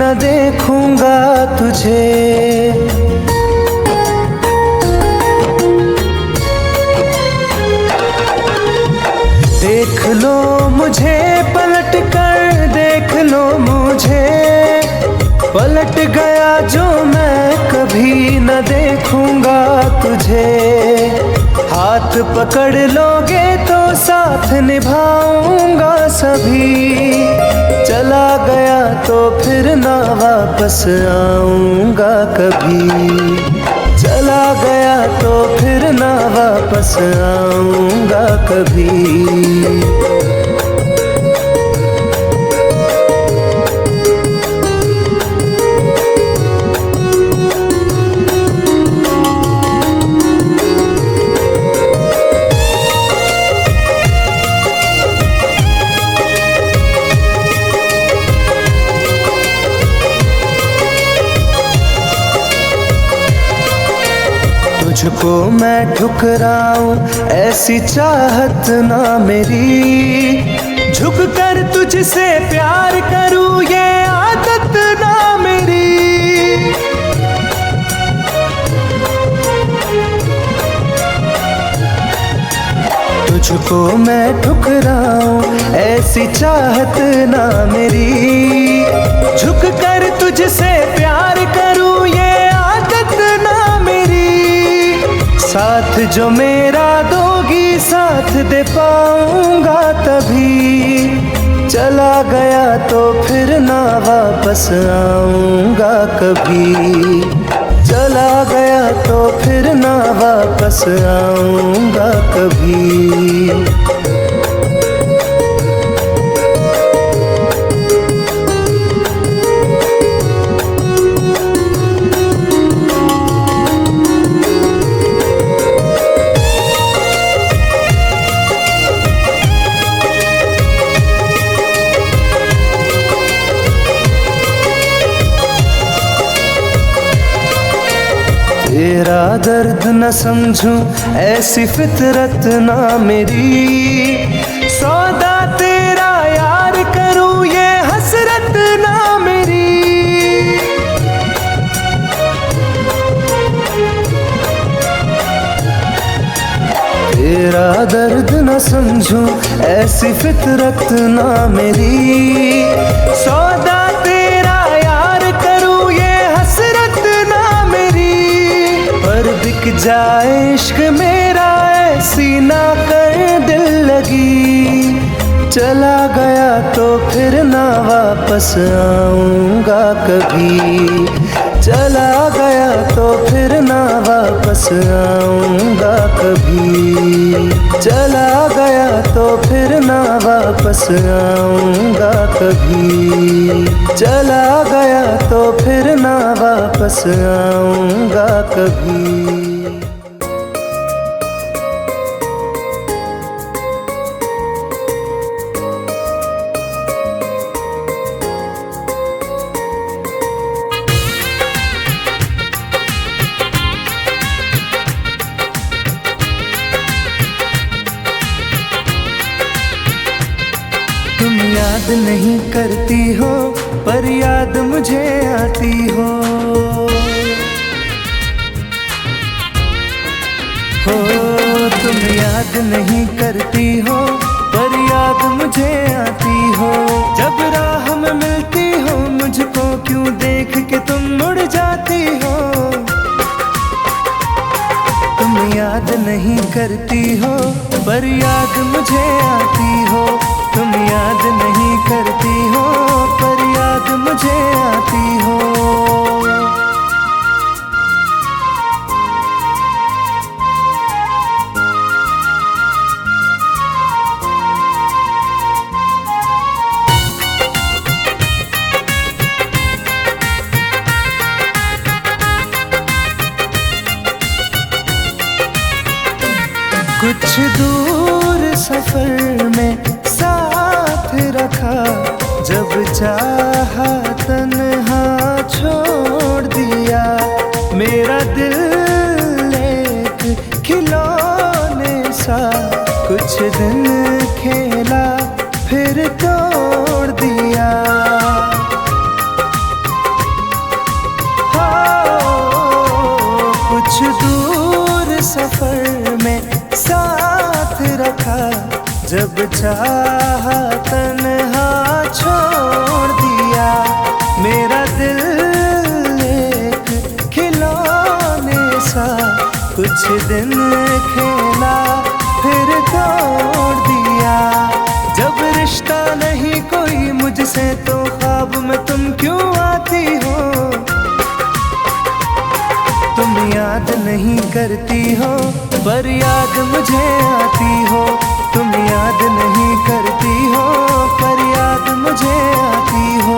न देखूंगा तुझे। देख लो मुझे पलट कर, देख लो मुझे, पलट गया जो मैं कभी न देखूंगा तुझे। हाथ पकड़ लोगे तो साथ निभाऊंगा सभी, चला गया तो फिर ना वापस आऊंगा कभी। चला गया तो फिर ना वापस आऊंगा कभी। तुझको मैं ठुकराऊं ऐसी चाहत ना मेरी, झुक कर तुझसे प्यार करूं ये आदत ना मेरी। तुझको मैं ठुकराऊं ऐसी चाहत ना मेरी, झुक कर तुझसे प्यार करूं ये आदत ना मेरी। साथ जो मेरा दोगी साथ दे पाऊंगा तभी, चला गया तो फिर ना वापस आऊंगा कभी। चला गया तो फिर ना वापस आऊंगा कभी। तेरा दर्द न समझूं ऐसी फितरत ना मेरी, सौदा तेरा यार करूं ये हसरत ना मेरी। तेरा दर्द न समझूं ऐसी फितरत ना मेरी, सौदा तेरा यार करूं ये हसरत ना मेरी। पर बिक जाए इश्क मेरा ऐसी ना कर दिल लगी, चला गया तो फिर ना वापस आऊंगा कभी। चला गया तो फिर ना वापस आऊंगा कभी। चला गया तो फिर ना वापस आऊंगा कभी। चला गया तो फिर ना वापस आऊंगा कभी। तुम याद नहीं करती हो पर याद मुझे आती हो। तुम याद नहीं करती हो पर याद मुझे आती हो। जब राह में मिलती हो मुझको क्यों देख के तुम मुड़ जाती हो। तुम याद नहीं करती हो पर याद मुझे आती हो। तुम याद नहीं करती हो पर याद मुझे आती हो। कुछ दूर सफर में साथ रखा, जब चाहा तन्हा छोड़ दिया। मेरा दिल एक खिलौने सा कुछ दिन खेला फिर तोड़ दिया। था, जब चाहा तन्हा छोड़ दिया। मेरा दिल एक खिलौने सा कुछ दिन खेला फिर तोड़ दिया। जब रिश्ता नहीं कोई मुझसे तो ख्वाब में तुम क्यों आती हो? तुम याद नहीं करती हो पर याद मुझे आती हो। तुम याद नहीं करती हो पर याद मुझे आती हो।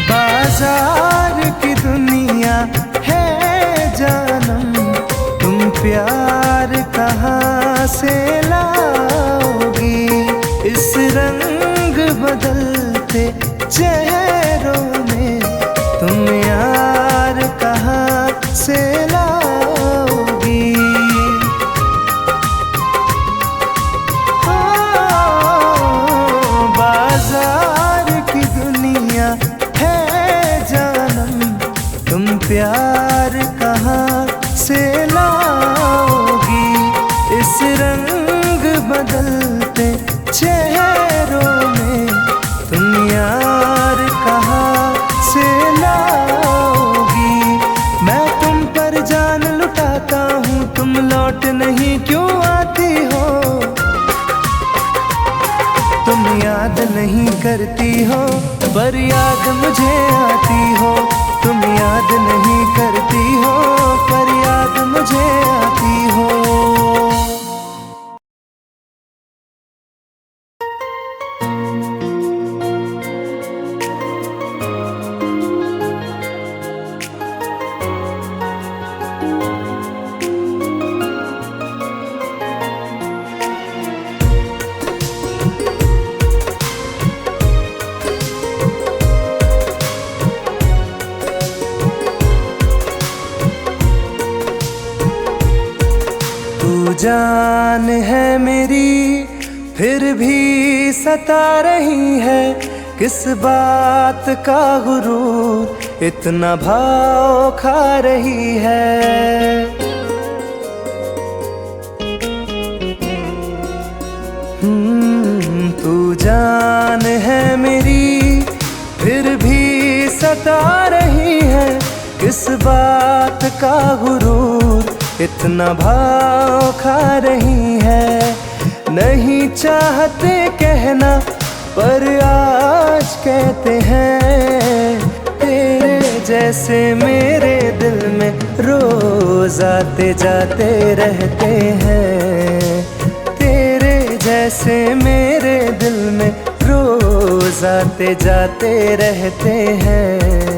बाजार की दुनिया है जानम, तुम प्यार कहाँ से लाओगी? इस रंग बदलते चेहरों में तुम यार कहाँ से लाओगी? बाजार की दुनिया है जानम, तुम प्यार कहाँ से लाओगी? इस रंग बदलते चेहरों में तुम यार कहाँ से लाओगी? मैं तुम पर जान लुटाता हूँ, तुम लौट नहीं क्यों आती हो? तुम याद नहीं करती हो पर याद मुझे आती हो। तुम याद नहीं करती हो पर याद मुझे आती हो। जान है मेरी फिर भी सता रही है, किस बात का गुरूर इतना भाव खा रही है? तू जान है मेरी फिर भी सता रही है, किस बात का गुरूर इतना भाव खा रही है? नहीं चाहते कहना पर आज कहते हैं, तेरे जैसे मेरे दिल में रोज आते जाते रहते हैं। तेरे जैसे मेरे दिल में रोज आते जाते रहते हैं।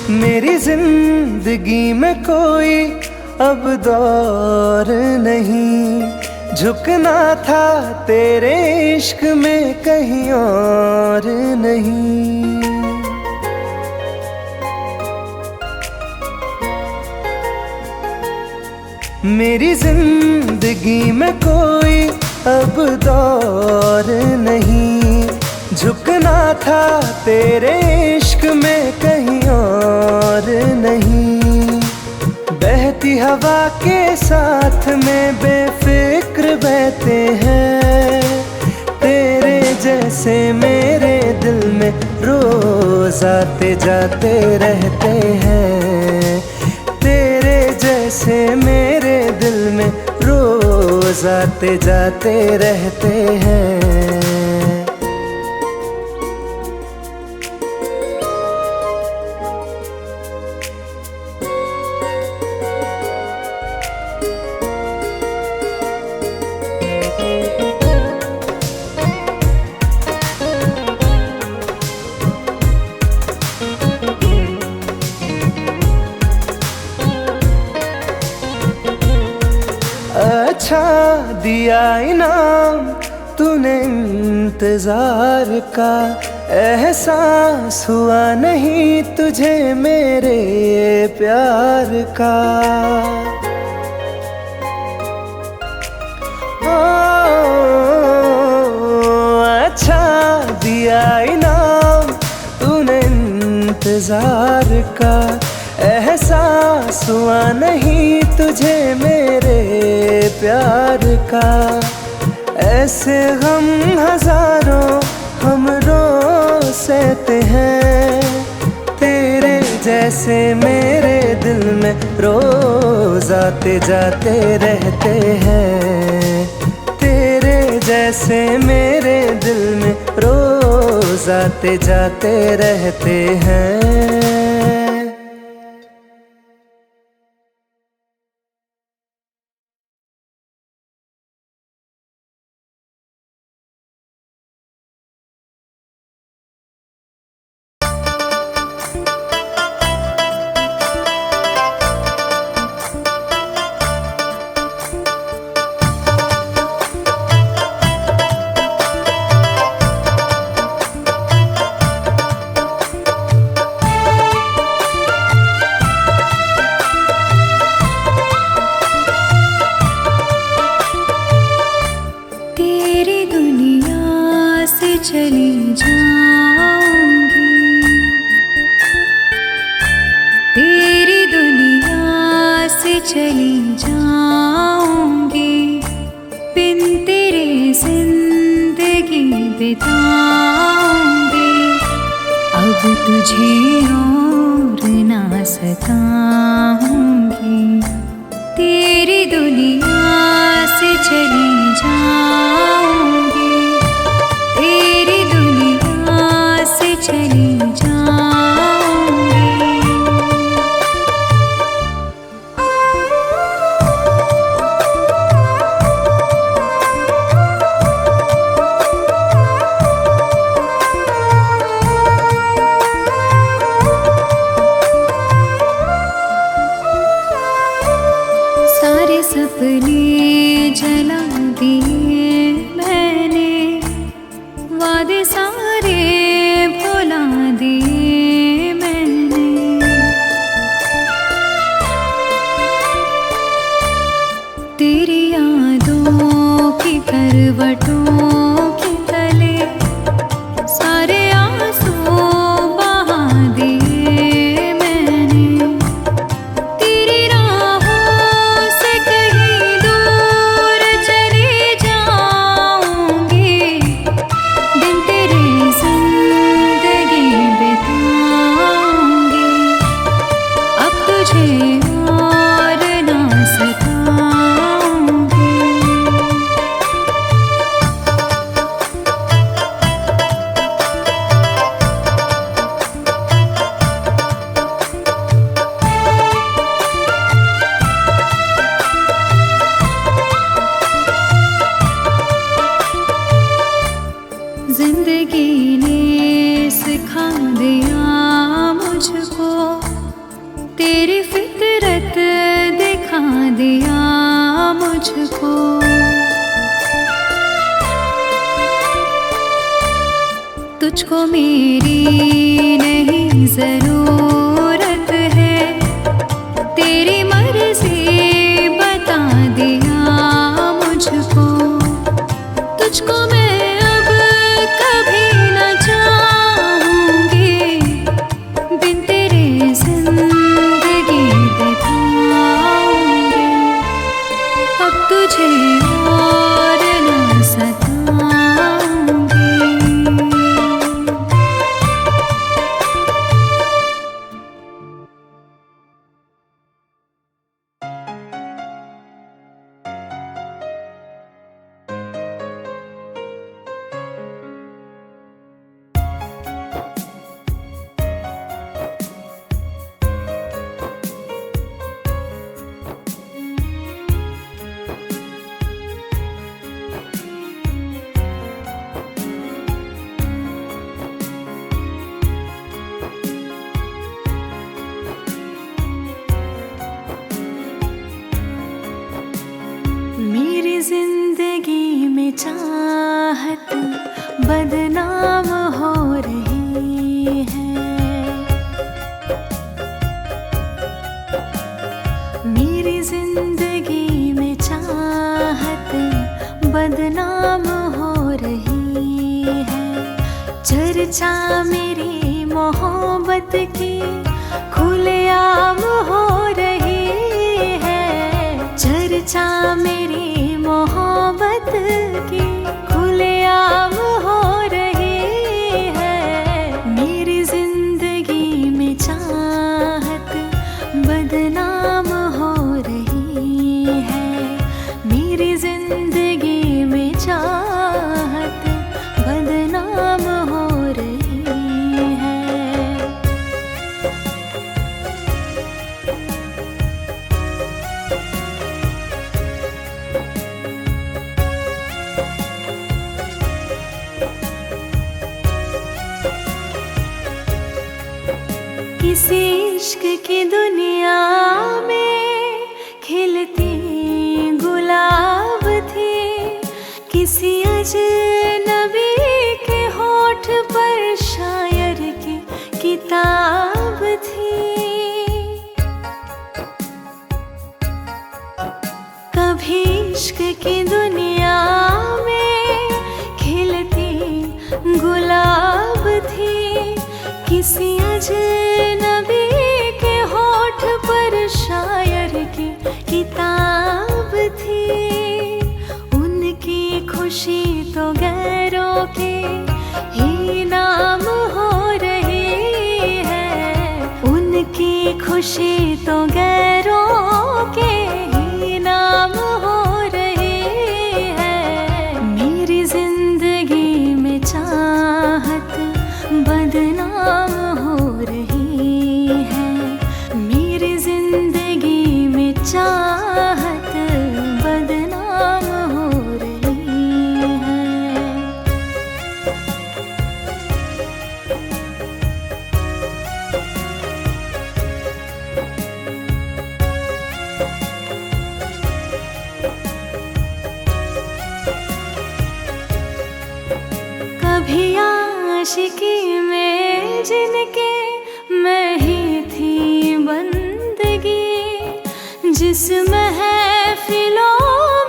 मेरी जिंदगी में कोई अब दौर नहीं, झुकना था तेरे इश्क में कहीं और नहीं। मेरी जिंदगी में कोई अब दौर नहीं, झुकना था तेरे इश्क में कहीं और नहीं। बहती हवा के साथ में बेफिक्र बहते हैं, तेरे जैसे मेरे दिल में रोज आते जाते रहते हैं। तेरे जैसे मेरे दिल में रोज आते जाते रहते हैं। अच्छा दिया इनाम तूने इंतजार का, एहसास हुआ नहीं तुझे मेरे प्यार का। ओ, अच्छा दिया इनाम तूने इंतजार का, एहसास हुआ नहीं तुझे मेरे प्यार का। ऐसे गम हजारों हम रोज सहते हैं, तेरे जैसे मेरे दिल में रोज आते जाते रहते हैं। तेरे जैसे मेरे दिल में रोज आते जाते रहते हैं। चली जाऊंगी, तेरी दुनिया से चली जाऊंगी, बिन तेरे जिंदगी बिताऊंगी। अब तुझे और ना सताऊंगी, तेरी दुनिया से चली जाऊंगी, तेरी दुनिया से चली जाऊंगी। सारे सपने जला दिए मैंने, वादे सारे भुला दिए मैंने। तेरी यादों की करवटों के तले सारे आंसू बहा दिए मैंने। तेरी राहों से कहीं दूर चली जाऊंगी, दिन तेरे जिंदगी बिताऊंगी। अब तुझे और ना सताऊंगी। जिंदगी ने सिखा दिया मुझको, तेरी फितरत दिखा दिया मुझको। तुझको मेरी नहीं जरूरत है, तेरी मर्जी बता दिया मुझको। तुझको मैं अब कभी न चाहूंगी, बिन तेरे जिंदगी बिताऊंगी। अब तुझे और न सताऊंगी। मेरी जिंदगी में चाहत बदनाम हो रही है। मेरी जिंदगी में चाहत बदनाम हो रही है। चर्चा मेरी मोहब्बत की खुलेआम हो रही है। चर्चा मेरी मोहब्बत की खुलेआम हो रही है। मेरी जिंदगी में चाहत बदनाम हो रही है। मेरी जिंदगी में चाहत बदनाम हो रही है। किसी इश्क की दुनिया में खिलती गुलाब थी। किसी अजनबी के होठ पर शायर की किताब थी। कभी इश्क की दुनिया में खिलती गुलाब थी। किसी अजनबी के होठ पर शायर की किताब थी। उनकी खुशी तो गैरों के ही नाम हो रही है। उनकी खुशी तो गैरों के ही नाम हो रही है। मेरी जिंदगी में चाहत बदनाम हो रही है। मेरी जिंदगी में चाहत बदनाम हो रही है। कभी आशिकी में जिनके मैं ही थी बंदगी। जिस महफिलों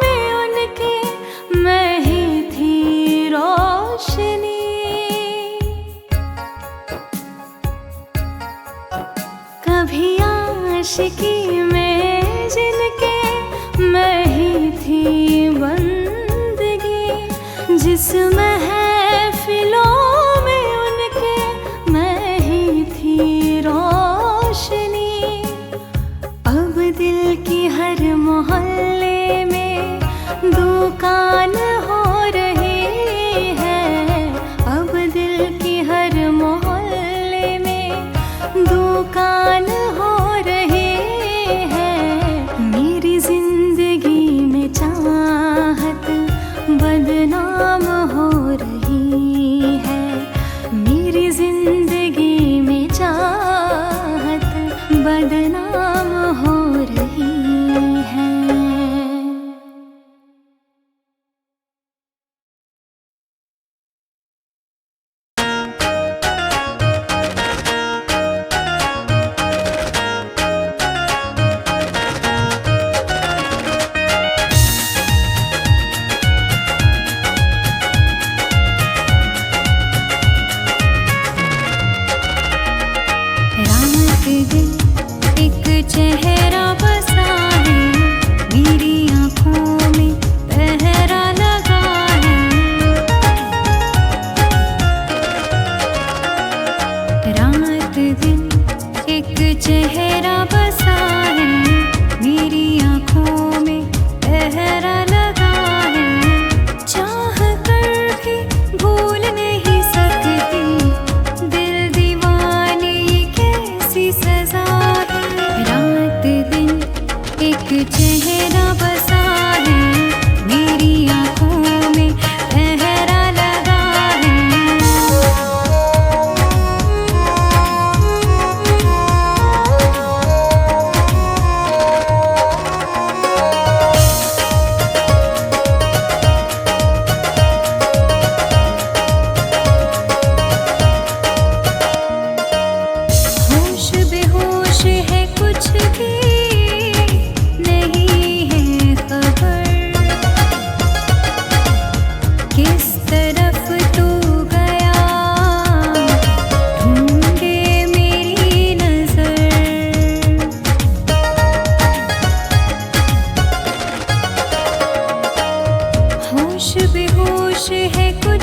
में उनके मैं ही थी रोशनी। कभी आशिकी में जिनके मैं ही थी बंदगी। जिस महफिलों में उनके मैं ही थी रोशनी। अब दिल की हर मोहल्ले में दुकान हो रही है। अब दिल की हर मोहल्ले में दुकान हो रही है। मेरी जिंदगी में चाहत बदनाम हो रही है। मेरी जिंदगी में चाहत बदनाम हो रही है। रात दिन एक चेहरा बसा है। मेरी आँखों में पहरा लगा है। रात दिन एक चेहरा बसा है। मेरी आँखों में पहरा लगा है। चाह कर भी भूल नहीं सकती दिल दीवाने ये कैसी सजा है। रात दिन एक चेहरा बसा है। मेरी आँखों में पहरा लगा है।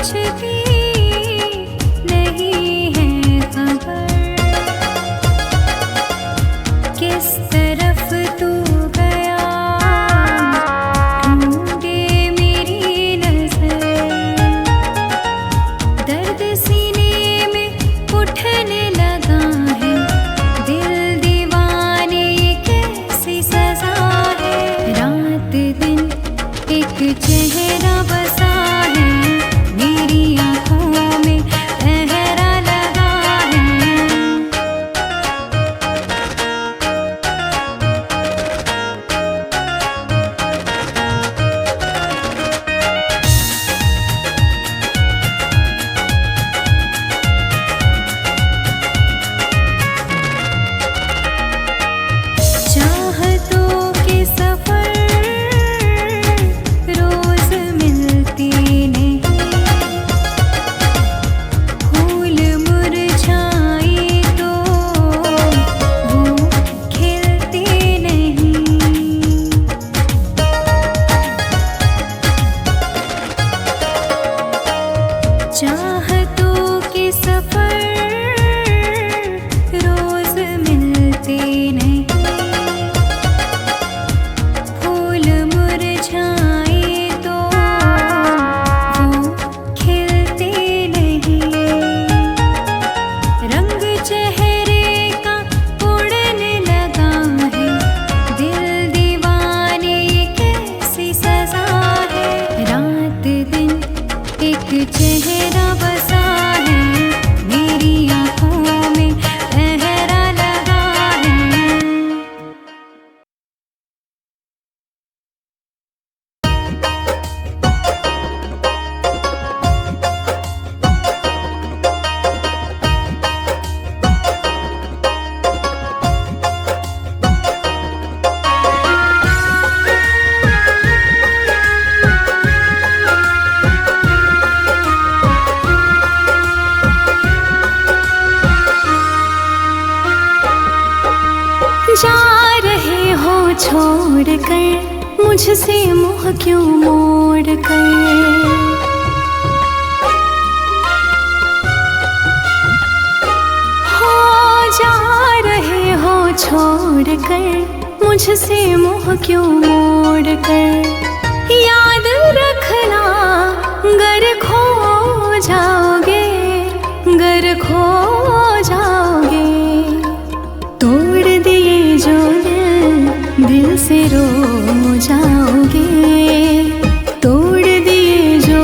कुछ भी नहीं है खबर, किस तरफ तू गया ढूंढे मेरी नजर। दर्द सीने में उठने लगा है, दिल दीवाने ये कैसी सजा है। रात दिन एक चेहरा बसा है, मेरी आँखों में पहरा लगा है। चाहतों के सफर रोज मिलते नहीं, फूल मुरझाए तो वो खिलते नहीं। चाहतों के सफर रोज मिलते नहीं, फूल मुरझाए तो वो खिलते नहीं। रंग चेहरे का उड़ने लगा है, दिल दीवाने ये कैसी सजा है। रात दिन एक चेहरा बसा है, मेरी आँखों में पहरा लगा है। जा रहे हो छोड़ कर मुझसे मुँह क्यों मोड़ कर। हो जा रहे हो छोड़ कर मुझसे मुँह क्यों मोड़ कर। याद रखना गर खो जाओगे, गर खो जाओगे। तोड़ दिए जो दिल से रो जाओगे। तोड़ दिए जो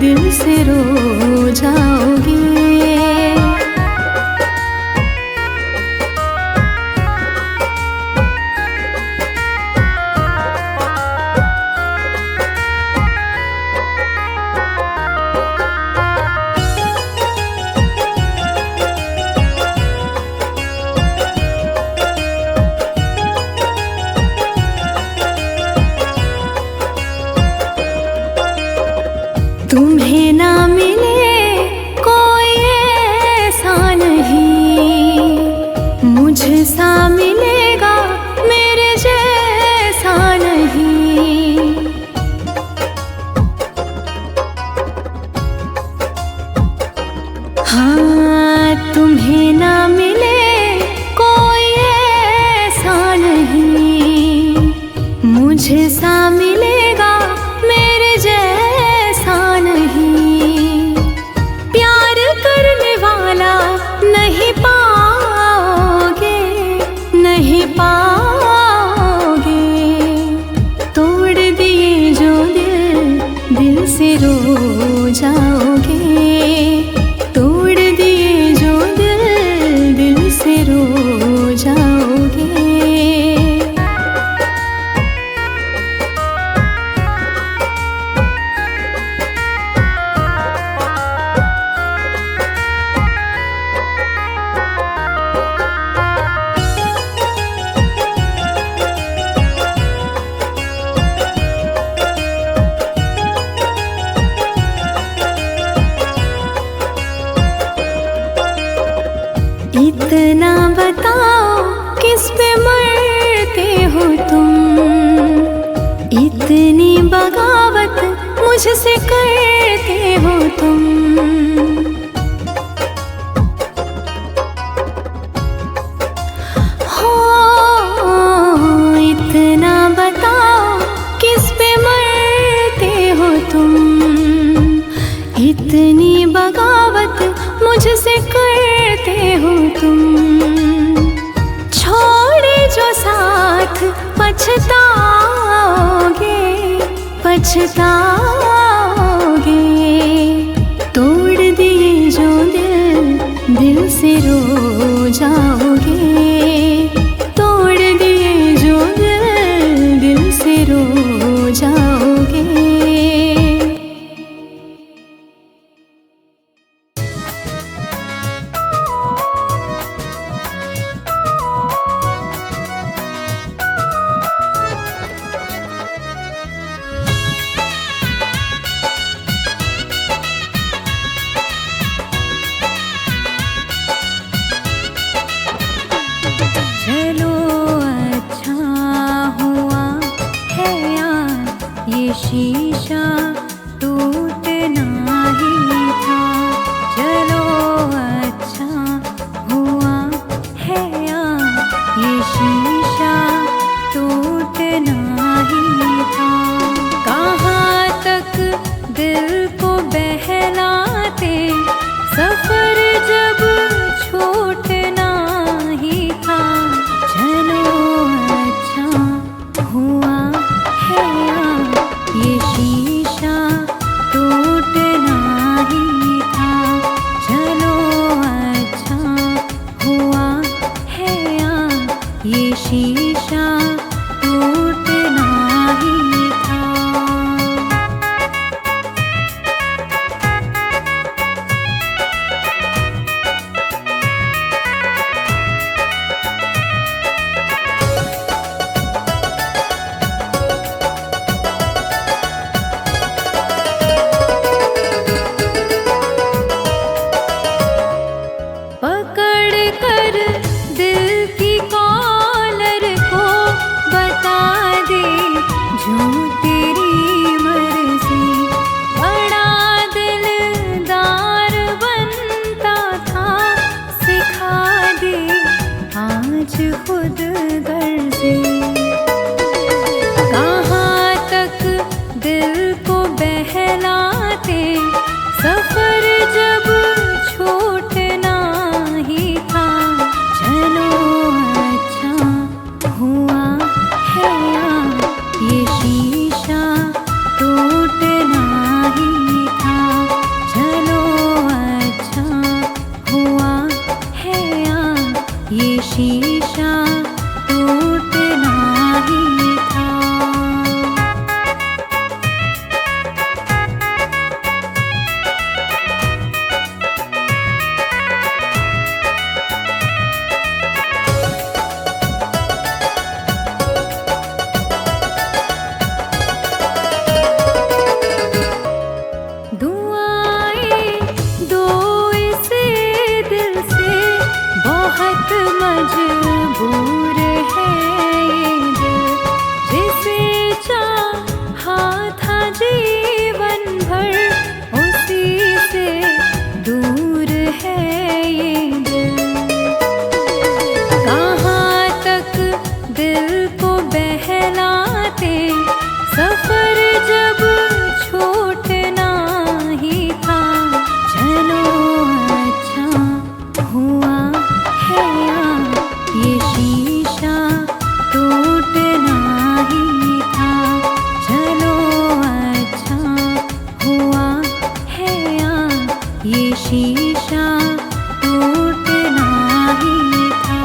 दिल से रो जाओगे। तुम्हें ना मिले कोई ऐसा नहीं, मुझसा मिलेगा मेरे जैसा नहीं। हाँ तुम्हें ना मिले कोई ऐसा नहीं, मुझसा मिलेगा मेरे जैसा नहीं। प्यार करने वाला नहीं पाओगे, नहीं पाओगे। तोड़ दिए जो दिल से रो जाओगे। तोड़ दिए जो दिल से रो जाओगे। इतना बताओ किस पे मरते हो तुम, इतनी बगावत मुझसे करते पछताओगे। तोड़ दिए जो दिल से रो जाओगे। तोड़ दिए जो दिल से रो जाओगे। चलो अच्छा हुआ है यार, ये शीशा टूटना ही था। चलो अच्छा हुआ है यार, ये शीशा टूटना ही था। कहाँ तक दिल को बहलाते, सफर जब छोटना ही था। चलो अच्छा हुआ है यार, ये शीशा टूटना ही था। चलो अच्छा हुआ है यार, ये शीशा टूटना ही था। पकड़ कर दिल की कॉलर को बता दे जो तेरी मर्जी। बड़ा दिलदार बनता था, सिखा दे आज खुद गर्जी। कहाँ तक दिल को बहलाते, सफर जब छोटना ही था। चलो अच्छा हुआ है यार, ये शीशा टूटना ही था। चलो अच्छा हुआ है यार, ये शीशा टूटना ही था। दुआएं दो इस दिल से, बहुत मजबूर है ये दिल। जिसे चाहा था जीवन भर, उसी से दूर है ये दिल। कहाँ तक दिल को बहलाते, सफर जब छोटना ही था। चलो अच्छा हुआ है यार, ये शीशा टूटना ही था। चलो अच्छा हुआ है यार, ये शीशा टूटना ही था।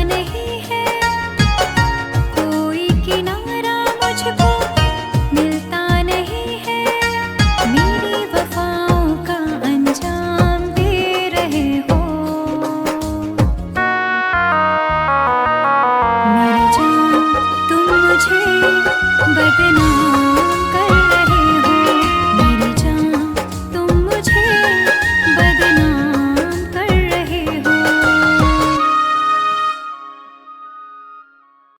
नहीं है, कोई किनारा मुझको मिलता नहीं है। मेरी वफाओं का अंजाम दे रहे हो। मर जाऊं तुम मुझे बदनाम